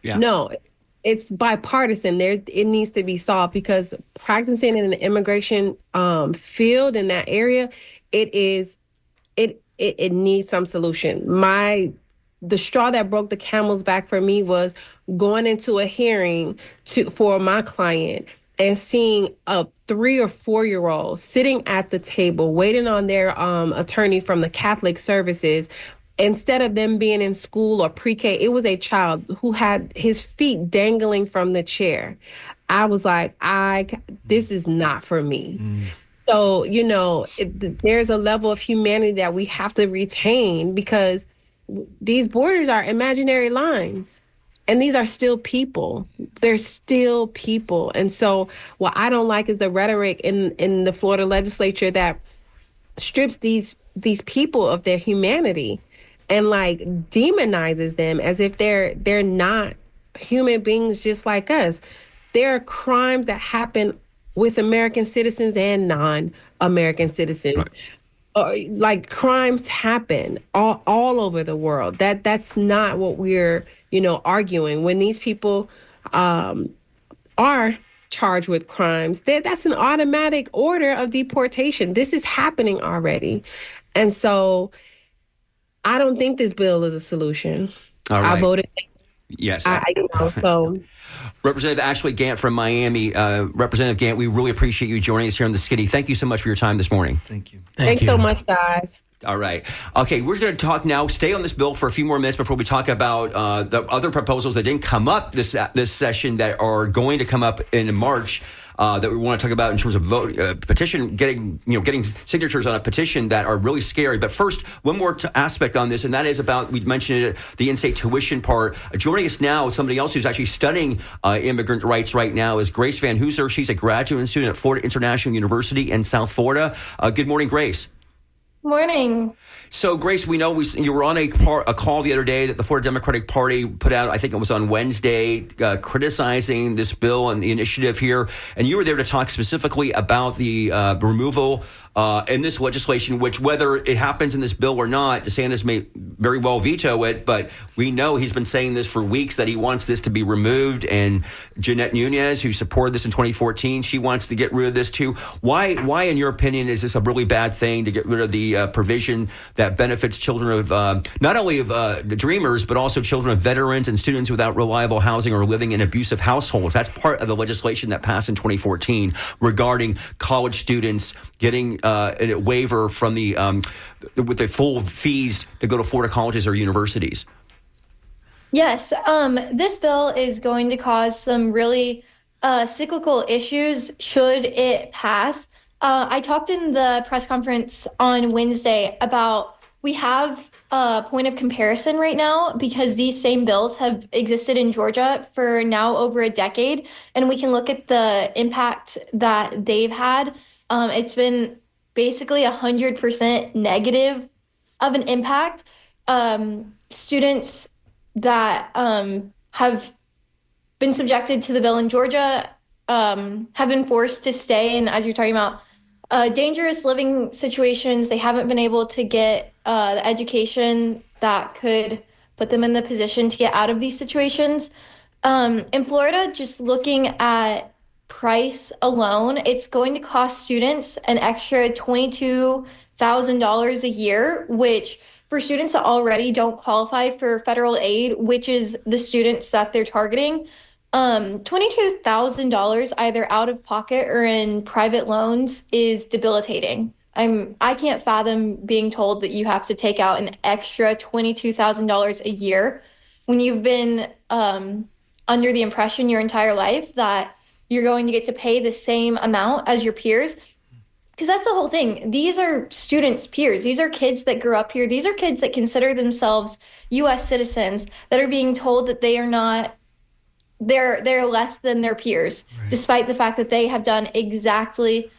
it's bipartisan. It needs to be solved, because practicing in the immigration field in that area, it needs some solution. The straw that broke the camel's back for me was going into a hearing for my client and seeing a 3 or 4 year old sitting at the table waiting on their attorney from the Catholic services. Instead of them being in school or pre-K, it was a child who had his feet dangling from the chair. I was like, this is not for me. So, there's a level of humanity that we have to retain, because these borders are imaginary lines. And these are still people. They're still people. And so what I don't like is the rhetoric in the Florida legislature that strips these people of their humanity and like demonizes them as if they're not human beings just like us. There are crimes that happen with American citizens and non-American citizens. Right. Like, crimes happen all over the world. That's not what we're arguing. When these people are charged with crimes, that's an automatic order of deportation. This is happening already. And so I don't think this bill is a solution. All right. I voted. Yes. So. Representative Ashley Gant from Miami. Representative Gant, we really appreciate you joining us here on the Skitty. Thank you so much for your time this morning. Thank you. Thanks so much, guys. All right. Okay, we're going to talk now. Stay on this bill for a few more minutes before we talk about the other proposals that didn't come up this session that are going to come up in March. That we want to talk about in terms of petition, getting signatures on a petition that are really scary. But first, one more aspect on this, and that is about, we mentioned it, the in-state tuition part. Joining us now, somebody else who's actually studying immigrant rights right now is Grace Van Hooser. She's a graduate student at Florida International University in South Florida. Good morning, Grace. Morning. So, Grace, we know you were on a call the other day that the Florida Democratic Party put out, I think it was on Wednesday, criticizing this bill and the initiative here. And you were there to talk specifically about the removal in this legislation, which whether it happens in this bill or not, DeSantis may very well veto it. But we know he's been saying this for weeks that he wants this to be removed. And Jeanette Nunez, who supported this in 2014, she wants to get rid of this too. Why, in your opinion, is this a really bad thing to get rid of the provision that benefits children of not only of the Dreamers, but also children of veterans and students without reliable housing or living in abusive households? That's part of the legislation that passed in 2014 regarding college students getting a waiver from with the full fees to go to Florida colleges or universities. Yes, this bill is going to cause some really cyclical issues should it pass. I talked in the press conference on Wednesday about we have a point of comparison right now because these same bills have existed in Georgia for now over a decade, and we can look at the impact that they've had. It's been basically 100% negative of an impact. Students that have been subjected to the bill in Georgia have been forced to stay in, as you're talking about, dangerous living situations. They haven't been able to get the education that could put them in the position to get out of these situations. In Florida, just looking at price alone, it's going to cost students an extra $22,000 a year, which for students that already don't qualify for federal aid, which is the students that they're targeting, $22,000 either out of pocket or in private loans is debilitating. I can't fathom being told that you have to take out an extra $22,000 a year when you've been under the impression your entire life that you're going to get to pay the same amount as your peers. Because that's the whole thing. These are students' peers. These are kids that grew up here. These are kids that consider themselves U.S. citizens that are being told that they are not, they're less than their peers, right, despite the fact that they have done exactly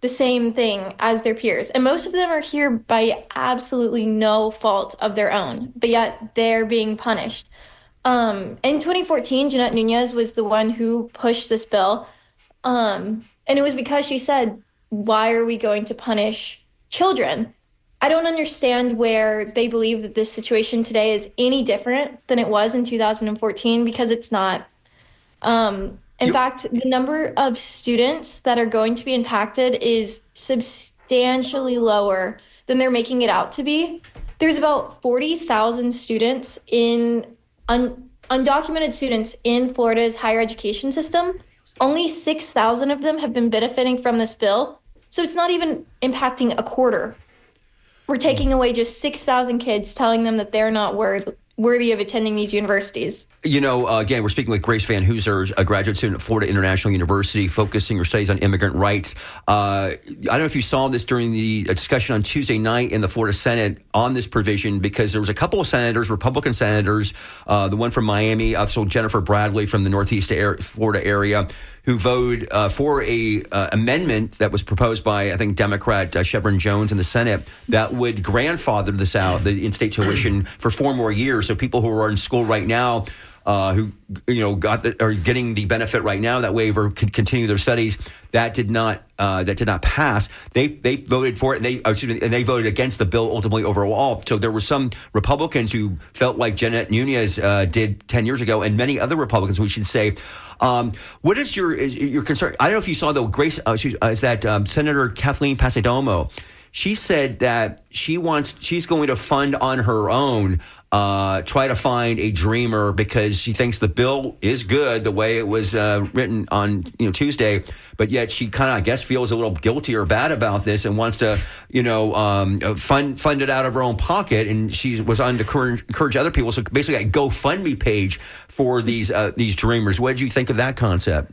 the same thing as their peers. And most of them are here by absolutely no fault of their own, but yet they're being punished. In 2014, Jeanette Nunez was the one who pushed this bill. And it was because she said, why are we going to punish children? I don't understand where they believe that this situation today is any different than it was in 2014, because it's not. In fact, the number of students that are going to be impacted is substantially lower than they're making it out to be. There's about 40,000 students undocumented students in Florida's higher education system. Only 6,000 of them have been benefiting from this bill. So it's not even impacting a quarter. We're taking away just 6,000 kids, telling them that they're not worthy of attending these universities. You know, again, we're speaking with Grace Van Hooser, a graduate student at Florida International University, focusing her studies on immigrant rights. I don't know if you saw this during the discussion on Tuesday night in the Florida Senate on this provision, because there was a couple of senators, Republican senators, the one from Miami, also Jennifer Bradley from the Northeast Florida area, who voted for a amendment that was proposed by, I think, Democrat Chevron Jones in the Senate that would grandfather this out, the in-state tuition, for 4 more years. So people who are in school right now who are getting the benefit right now. That waiver could continue their studies. That did not pass. They voted for it, and they voted against the bill ultimately overall. So there were some Republicans who felt like Jeanette Nunez did 10 years ago, and many other Republicans, we should say. What is your concern? I don't know if you saw though, Grace, is that Senator Kathleen Passidomo. She said that she's going to fund on her own, try to find a dreamer, because she thinks the bill is good the way it was written on Tuesday, but yet she kind of, I guess, feels a little guilty or bad about this and wants to fund it out of her own pocket. And she was on to encourage other people. So basically, a GoFundMe page for these dreamers. What did you think of that concept?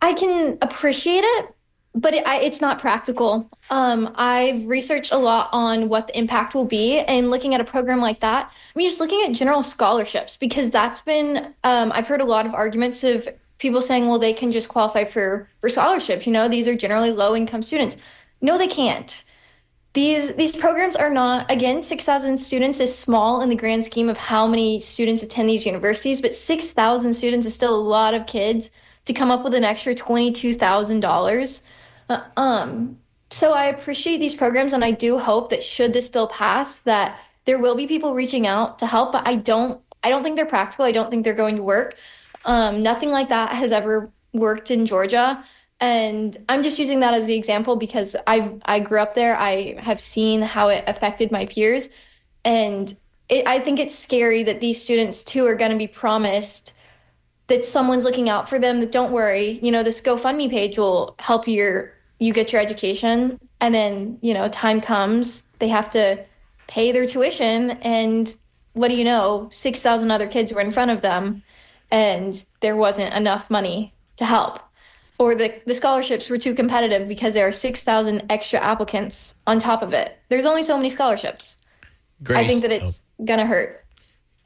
I can appreciate it, but it's not practical. I've researched a lot on what the impact will be, and looking at a program like that, I mean, just looking at general scholarships, because that's been, I've heard a lot of arguments of people saying, well, they can just qualify for scholarships. These are generally low income students. No, they can't. These programs are not, again, 6,000 students is small in the grand scheme of how many students attend these universities, but 6,000 students is still a lot of kids to come up with an extra $22,000. So I appreciate these programs, and I do hope that should this bill pass, that there will be people reaching out to help, but I don't think they're practical. I don't think they're going to work. Nothing like that has ever worked in Georgia. And I'm just using that as the example because I grew up there. I have seen how it affected my peers. And I think it's scary that these students too are going to be promised that someone's looking out for them, that don't worry, this GoFundMe page will help you get your education. And then, time comes, they have to pay their tuition. And what do you know? 6,000 other kids were in front of them and there wasn't enough money to help. Or the scholarships were too competitive because there are 6,000 extra applicants on top of it. There's only so many scholarships. Grace, I think that it's going to hurt.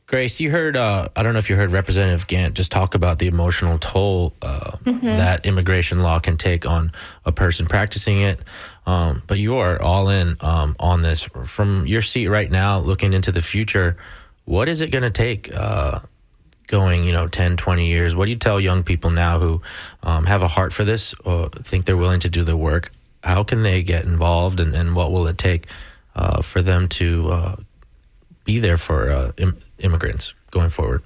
Grace, you heard, I don't know if you heard Representative Gant just talk about the emotional toll that immigration law can take on a person practicing it. But you are all in on this. From your seat right now, looking into the future, what is it going to take going, 10, 20 years? What do you tell young people now who have a heart for this or think they're willing to do the work? How can they get involved, and what will it take for them to be there for immigrants going forward?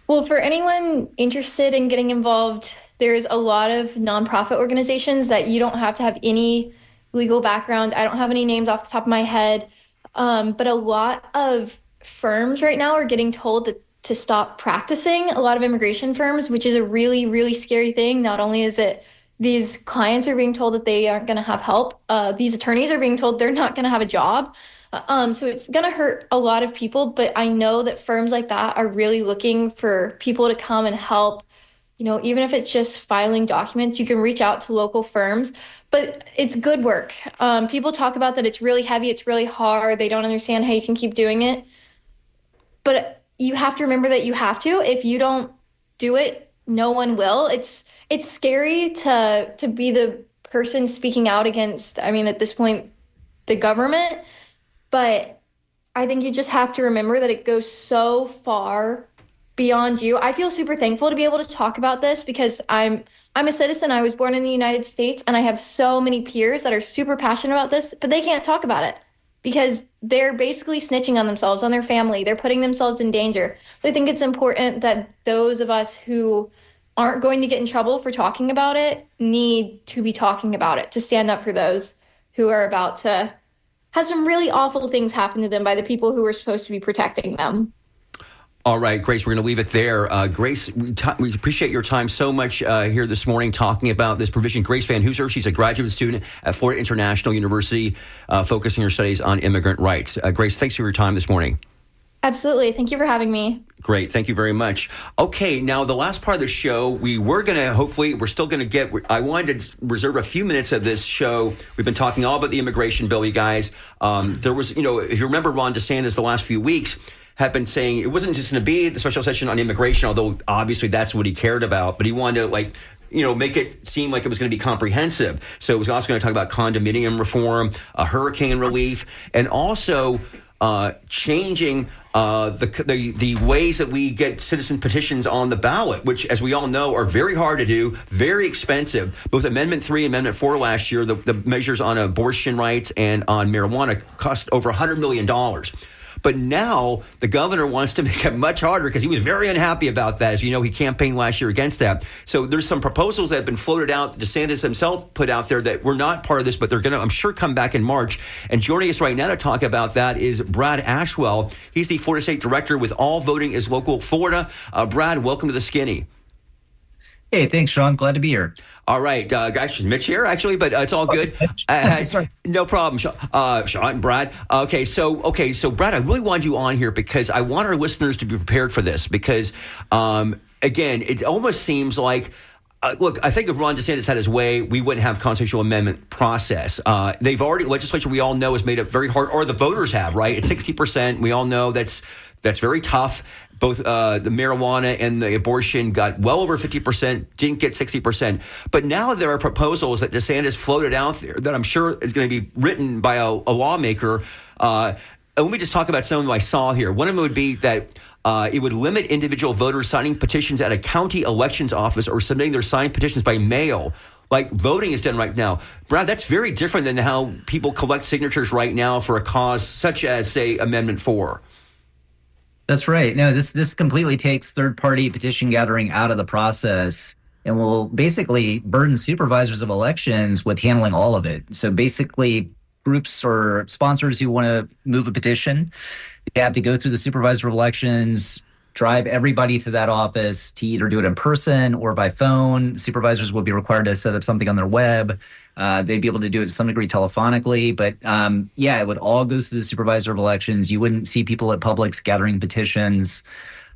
Well, for anyone interested in getting involved, there's a lot of nonprofit organizations that you don't have to have any legal background. I don't have any names off the top of my head, but a lot of firms right now are getting told that to stop practicing, a lot of immigration firms, which is a really, really scary thing. Not only is it these clients are being told that they aren't going to have help, these attorneys are being told they're not going to have a job. So it's going to hurt a lot of people, but I know that firms like that are really looking for people to come and help. Even if it's just filing documents, you can reach out to local firms, but it's good work. People talk about that it's really heavy, it's really hard. They don't understand how you can keep doing it. But you have to remember that you have to. If you don't do it, no one will. It's scary to be the person speaking out against, at this point, the government. But I think you just have to remember that it goes so far beyond you. I feel super thankful to be able to talk about this because I'm a citizen. I was born in the United States, and I have so many peers that are super passionate about this, but they can't talk about it because they're basically snitching on themselves, on their family. They're putting themselves in danger. So I think it's important that those of us who aren't going to get in trouble for talking about it need to be talking about it, to stand up for those who are about to have some really awful things happen to them by the people who are supposed to be protecting them. All right, Grace, we're going to leave it there. Grace, we appreciate your time so much here this morning talking about this provision. Grace Van Hooser, she's a graduate student at Florida International University, focusing her studies on immigrant rights. Grace, thanks for your time this morning. Absolutely. Thank you for having me. Great. Thank you very much. Okay, now the last part of the show, we're still going to get, I wanted to reserve a few minutes of this show. We've been talking all about the immigration bill, you guys. There was, if you remember, Ron DeSantis the last few weeks had been saying it wasn't just going to be the special session on immigration, although obviously that's what he cared about, but he wanted to make it seem like it was going to be comprehensive. So it was also going to talk about condominium reform, hurricane relief, and also changing the ways that we get citizen petitions on the ballot, which, as we all know, are very hard to do, very expensive. Both Amendment 3 and Amendment 4 last year, the measures on abortion rights and on marijuana cost over $100 million. But now the governor wants to make it much harder because he was very unhappy about that. As you know, he campaigned last year against that. So there's some proposals that have been floated out. DeSantis himself put out there that we're not part of this, but they're going to, I'm sure, come back in March. And joining us right now to talk about that is Brad Ashwell. He's the Florida State Director with All Voting is Local Florida. Brad, welcome to the Skinny. Hey, thanks, Sean. Glad to be here. All right. Actually, Mitch here, actually, but it's all good. Sorry. No problem, Sean and Brad. Okay, so, Brad, I really wanted you on here because I want our listeners to be prepared for this because, again, it almost seems like, look, I think if Ron DeSantis had his way, we wouldn't have constitutional amendment process. They've already, legislature we all know has made it very hard, or the voters have, right? It's 60%. We all know that's very tough. Both the marijuana and the abortion got well over 50%, didn't get 60%. But now there are proposals that DeSantis floated out there that I'm sure is going to be written by a lawmaker. Let me just talk about some of them I saw here. One of them would be that it would limit individual voters signing petitions at a county elections office or submitting their signed petitions by mail, like voting is done right now. Brad, that's very different than how people collect signatures right now for a cause such as, say, Amendment 4. That's right. No, this completely takes third-party petition gathering out of the process and will basically burden supervisors of elections with handling all of it. So basically, groups or sponsors who want to move a petition, they have to go through the supervisor of elections, drive everybody to that office to either do it in person or by phone. Supervisors will be required to set up something on their web. They'd be able to do it to some degree telephonically, but it would all go through the supervisor of elections. You wouldn't see people at Publix gathering petitions.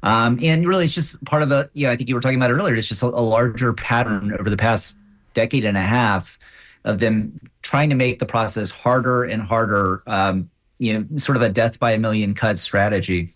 And really, it's just part of I think you were talking about it earlier, it's just a larger pattern over the past decade and a half of them trying to make the process harder and harder, sort of a death by a million cuts strategy.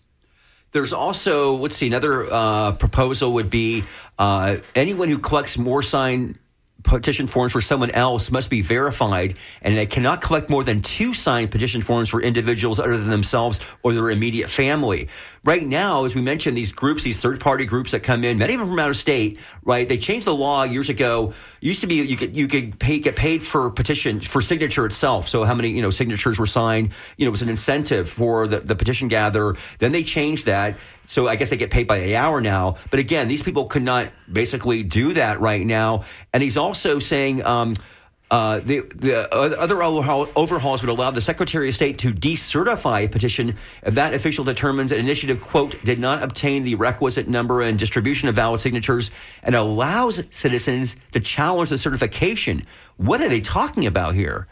There's also, another proposal would be anyone who collects more signed petition forms for someone else must be verified, and they cannot collect more than 2 signed petition forms for individuals other than themselves or their immediate family. Right now, as we mentioned, these groups, these third-party groups that come in, many of them from out of state, right? They changed the law years ago. It used to be you could get paid for petition, for signature itself. So how many signatures were signed? It was an incentive for the petition gatherer. Then they changed that. So I guess they get paid by the hour now. But again, these people could not basically do that right now. And he's also saying the other overhauls would allow the Secretary of State to decertify a petition if that official determines an initiative, quote, did not obtain the requisite number and distribution of valid signatures, and allows citizens to challenge the certification. What are they talking about here?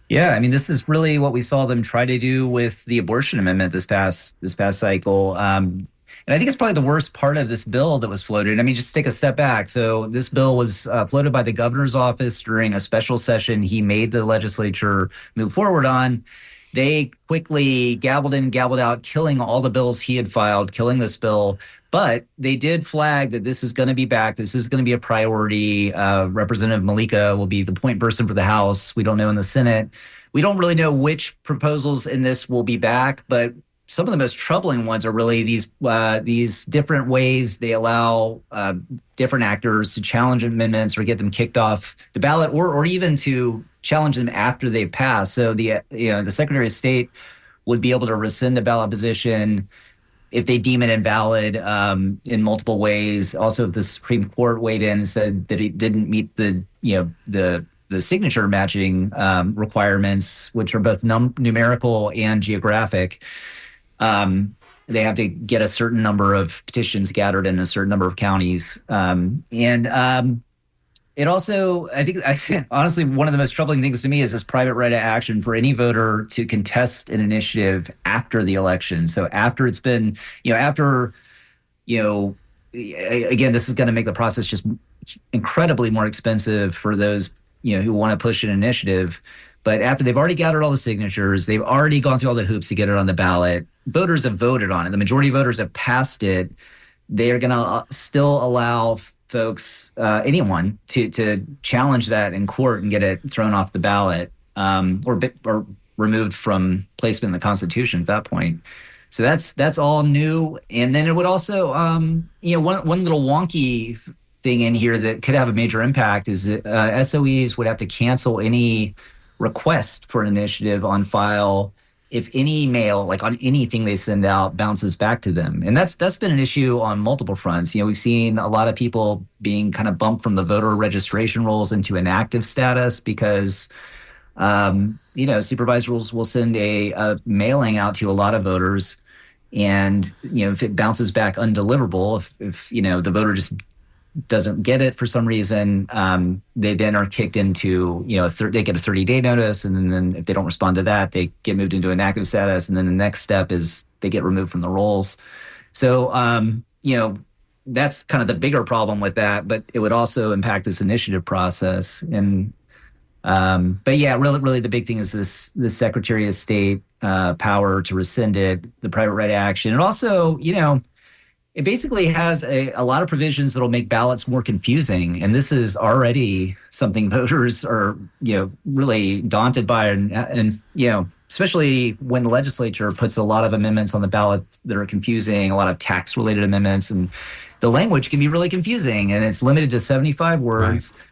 Yeah, I mean, this is really what we saw them try to do with the abortion amendment this past cycle. And I think it's probably the worst part of this bill that was floated. I mean, just take a step back. So this bill was floated by the governor's office during a special session he made the legislature move forward on. They quickly gabbled in, gabbled out, killing all the bills he had filed, killing this bill. But they did flag that this is going to be back. This is going to be a priority. Representative Malika will be the point person for the House. We don't know in the Senate. We don't really know which proposals in this will be back, but some of the most troubling ones are really these different ways they allow different actors to challenge amendments or get them kicked off the ballot, or even to challenge them after they pass. So the Secretary of State would be able to rescind a ballot position if they deem it invalid in multiple ways. Also, if the Supreme Court weighed in and said that it didn't meet the signature matching requirements, which are both numerical and geographic, they have to get a certain number of petitions gathered in a certain number of counties. It also, I think, honestly, one of the most troubling things to me is this private right of action for any voter to contest an initiative after the election. So after it's been, again, this is going to make the process just incredibly more expensive for those, who want to push an initiative. But after they've already gathered all the signatures, they've already gone through all the hoops to get it on the ballot, voters have voted on it, the majority of voters have passed it, they are going to still allow folks, anyone, to challenge that in court and get it thrown off the ballot, or removed from placement in the Constitution at that point. So that's all new. And then it would also, one little wonky thing in here that could have a major impact is that SOEs would have to cancel any request for an initiative on file if any mail, like on anything they send out, bounces back to them. And that's been an issue on multiple fronts. We've seen a lot of people being kind of bumped from the voter registration rolls into inactive status because, supervisors will send a mailing out to a lot of voters. And, if it bounces back undeliverable, if the voter just doesn't get it for some reason, they then are kicked into, they get a 30-day notice. And then if they don't respond to that, they get moved into inactive status. And then the next step is they get removed from the rolls. So, that's kind of the bigger problem with that, but it would also impact this initiative process. And, but yeah, really the big thing is this Secretary of State power to rescind it, the private right of action. And also, it basically has a lot of provisions that'll make ballots more confusing. And this is already something voters are, really daunted by. And especially when the legislature puts a lot of amendments on the ballot that are confusing, a lot of tax-related amendments, and the language can be really confusing. And it's limited to 75 words. Right.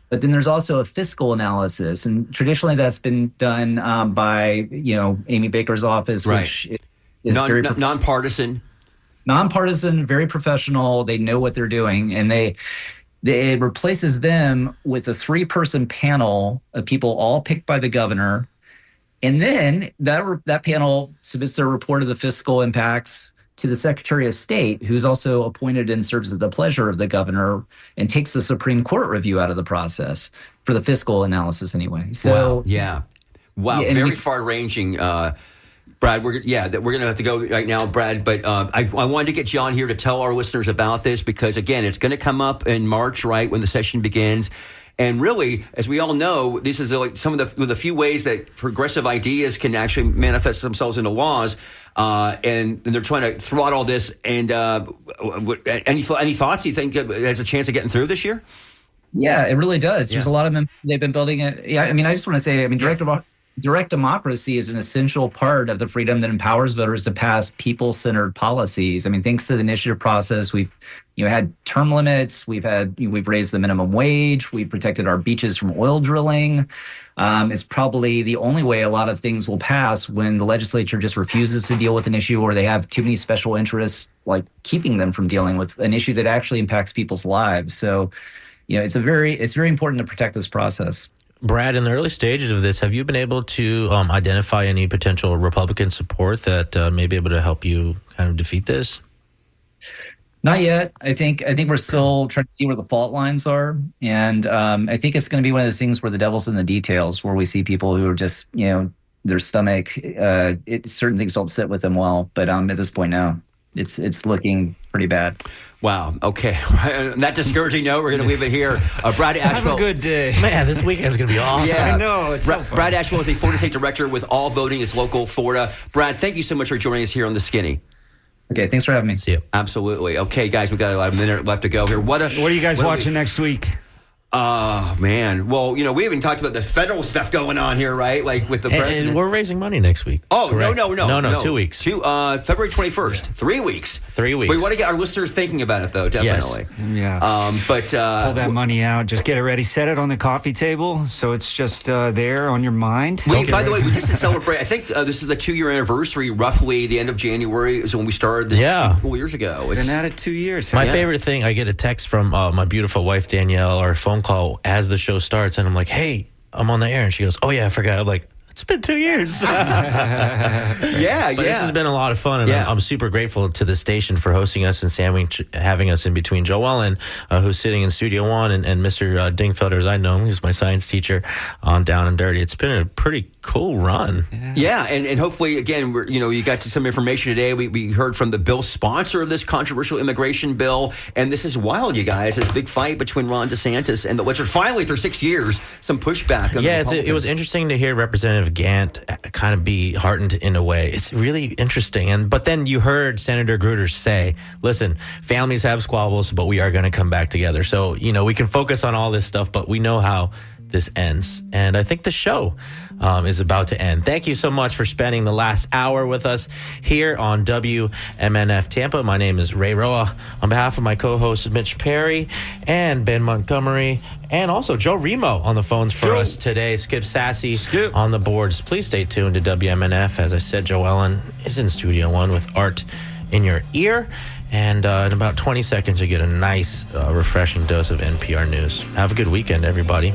But then there's also a fiscal analysis. And traditionally that's been done by, Amy Baker's office, right, which is very nonpartisan. Nonpartisan, very professional. They know what they're doing, and it replaces them with a 3-person panel of people all picked by the governor, and then that panel submits their report of the fiscal impacts to the Secretary of State, who's also appointed and serves at the pleasure of the governor, and takes the Supreme Court review out of the process for the fiscal analysis anyway. So wow, very far-ranging. Brad, we're going to have to go right now, Brad, but I wanted to get John here to tell our listeners about this because, again, it's going to come up in March, right, when the session begins. And really, as we all know, this is like some of the few ways that progressive ideas can actually manifest themselves into laws, and they're trying to throttle this. And any thoughts you think it has a chance of getting through this year? Yeah, it really does. There's a lot of them. They've been building it. Yeah, I mean, I just want to say, direct democracy is an essential part of the freedom that empowers voters to pass people-centered policies. I mean, thanks to the initiative process, we've had term limits, we've raised the minimum wage, we've protected our beaches from oil drilling. It's probably the only way a lot of things will pass when the legislature just refuses to deal with an issue or they have too many special interests, like keeping them from dealing with an issue that actually impacts people's lives. So, it's very important to protect this process. Brad, in the early stages of this, have you been able to identify any potential Republican support that may be able to help you kind of defeat this? Not yet. I think we're still trying to see where the fault lines are, and I think it's going to be one of those things where the devil's in the details, where we see people who are just, their stomach, certain things don't sit with them well. But at this point now, it's looking pretty bad. Wow. Okay. On that discouraging note, we're going to leave it here. Brad Ashwell. Have a good day. Man, this weekend's going to be awesome. Yeah, I know. It's so fun. Brad Ashwell is the Florida State Director with All Voting is Local Florida. Brad, thank you so much for joining us here on The Skinny. Okay, thanks for having me. See you. Absolutely. Okay, guys, we got a minute left to go here. What are you guys watching next week? Oh, man. Well, we haven't talked about the federal stuff going on here, right? Like with the president. And we're raising money next week. Oh, correct? No, 2 weeks. February 21st. Yeah. 3 weeks. 3 weeks. We want to get our listeners thinking about it, though, definitely. Yes. Yeah. But pull that money out. Just get it ready. Set it on the coffee table so it's just there on your mind. By the way, we just celebrate, I think this is the 2-year anniversary, roughly the end of January is when we started this 4 years ago. Been at it 2 years. My favorite thing, I get a text from my beautiful wife, Danielle, or a phone call as the show starts, and I'm like, hey, I'm on the air. And she goes, oh, yeah, I forgot. I'm like, it's been 2 years. But this has been a lot of fun, and I'm super grateful to the station for hosting us and having us in between Joe Ellen, who's sitting in Studio One, and Mr. Dingfelder, as I know him, who's my science teacher on Down and Dirty. It's been a pretty cool run. Yeah, and hopefully, again, you got to some information today. We heard from the bill sponsor of this controversial immigration bill, and this is wild, you guys. This big fight between Ron DeSantis and the legislature. Finally, after 6 years, some pushback. It was interesting to hear Representative Gant kind of be heartened in a way. It's really interesting. But then you heard Senator Grutter say, listen, families have squabbles, but we are going to come back together. So, we can focus on all this stuff, but we know how this ends. And I think the show is about to end. Thank you so much for spending the last hour with us here on WMNF Tampa. My name is Ray Roa. On behalf of my co-hosts Mitch Perry and Ben Montgomery, and also Joe Remo on the phones for us today. Skip Sassy on the boards. Please stay tuned to WMNF. As I said, Joe Ellen is in Studio One with Art in Your Ear. And in about 20 seconds, you get a nice, refreshing dose of NPR news. Have a good weekend, everybody.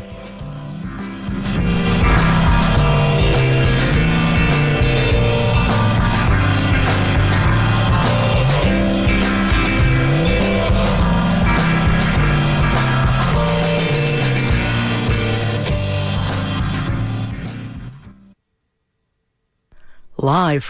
Live from